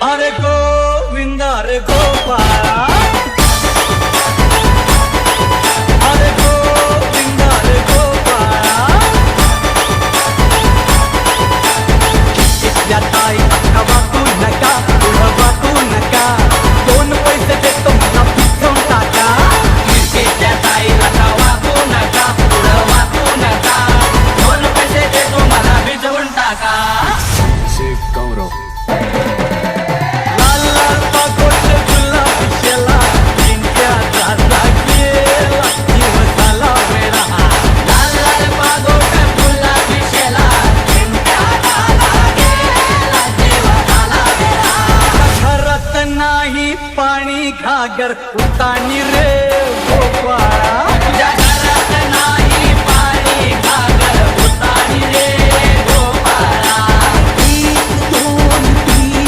अरे गोविंद अरे गोपाळा, अरे गोविंद अरे गोपाळा, इथल्या ताई अक्का वाकू नका, पुढं वाकू नका, दोन पैसे देतो मला भिजवून टाका. इथल्या ताई अक्का वाकू नका, पुढं वाकू नका, दोन पैसे देतो मला भिजवून टाका. गौरव नाही पाणी घागर उतानी रे गोपाळ.